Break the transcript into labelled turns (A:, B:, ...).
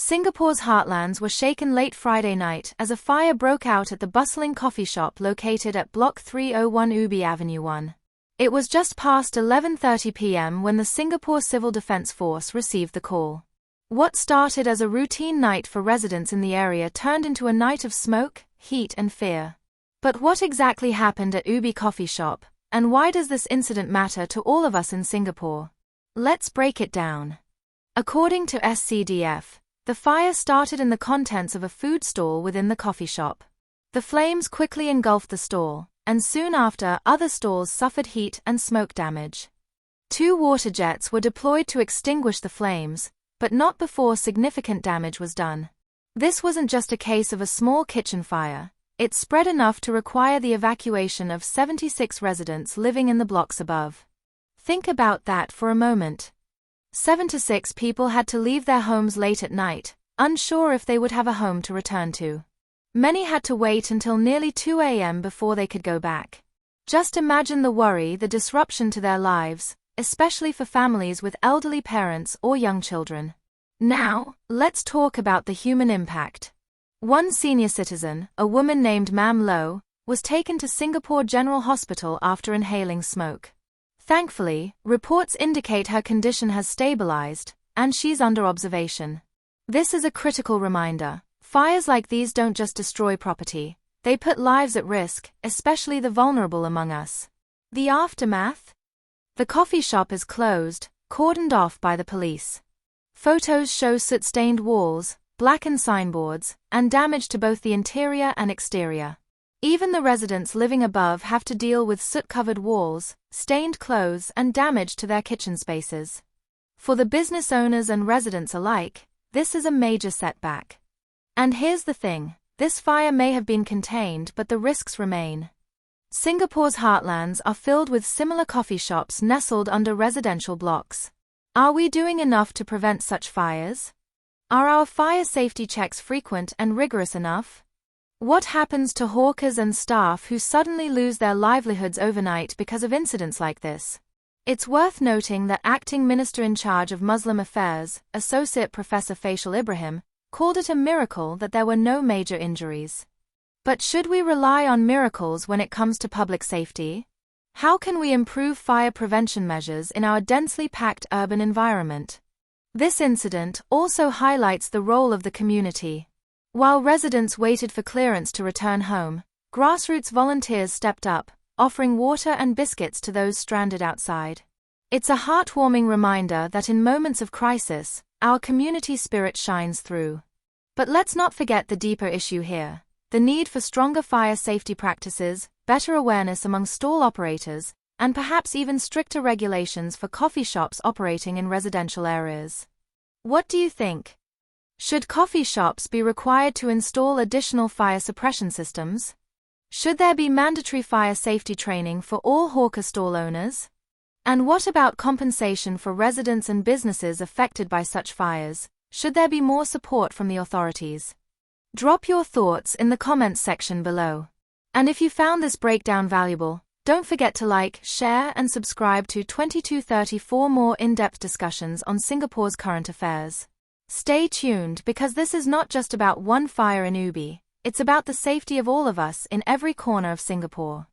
A: Singapore's heartlands were shaken late Friday night as a fire broke out at the bustling coffee shop located at Block 301 Ubi Avenue 1. It was just past 11:30 p.m. when the Singapore Civil Defence Force received the call. What started as a routine night for residents in the area turned into a night of smoke, heat and fear. But what exactly happened at Ubi Coffee Shop, and why does this incident matter to all of us in Singapore? Let's break it down. According to SCDF, the fire started in the contents of a food stall within the coffee shop. The flames quickly engulfed the stall, and soon after, other stalls suffered heat and smoke damage. 2 water jets were deployed to extinguish the flames, but not before significant damage was done. This wasn't just a case of a small kitchen fire, it spread enough to require the evacuation of 76 residents living in the blocks above. Think about that for a moment. 76 people had to leave their homes late at night, unsure if they would have a home to return to. Many had to wait until nearly 2 a.m. before they could go back. Just imagine the worry, the disruption to their lives, especially for families with elderly parents or young children. Now, let's talk about the human impact. One senior citizen, a woman named Mam Lo, was taken to Singapore General Hospital after inhaling smoke. Thankfully, reports indicate her condition has stabilized, and she's under observation. This is a critical reminder. Fires like these don't just destroy property, they put lives at risk, especially the vulnerable among us. The aftermath? The coffee shop is closed, cordoned off by the police. Photos show soot-stained walls, blackened signboards, and damage to both the interior and exterior. Even the residents living above have to deal with soot-covered walls, stained clothes and damage to their kitchen spaces. For the business owners and residents alike, this is a major setback. And here's the thing, this fire may have been contained but the risks remain. Singapore's heartlands are filled with similar coffee shops nestled under residential blocks. Are we doing enough to prevent such fires? Are our fire safety checks frequent and rigorous enough? What happens to hawkers and staff who suddenly lose their livelihoods overnight because of incidents like this? It's worth noting that Acting Minister in charge of Muslim Affairs, Associate Professor Faisal Ibrahim, called it a miracle that there were no major injuries. But should we rely on miracles when it comes to public safety? How can we improve fire prevention measures in our densely packed urban environment? This incident also highlights the role of the community. While residents waited for clearance to return home, grassroots volunteers stepped up, offering water and biscuits to those stranded outside. It's a heartwarming reminder that in moments of crisis, our community spirit shines through. But let's not forget the deeper issue here, the need for stronger fire safety practices, better awareness among stall operators, and perhaps even stricter regulations for coffee shops operating in residential areas. What do you think? Should coffee shops be required to install additional fire suppression systems? Should there be mandatory fire safety training for all hawker stall owners? And what about compensation for residents and businesses affected by such fires? Should there be more support from the authorities? Drop your thoughts in the comments section below. And if you found this breakdown valuable, don't forget to like, share and subscribe to 2230 for more in-depth discussions on Singapore's current affairs. Stay tuned because this is not just about one fire in Ubi, it's about the safety of all of us in every corner of Singapore.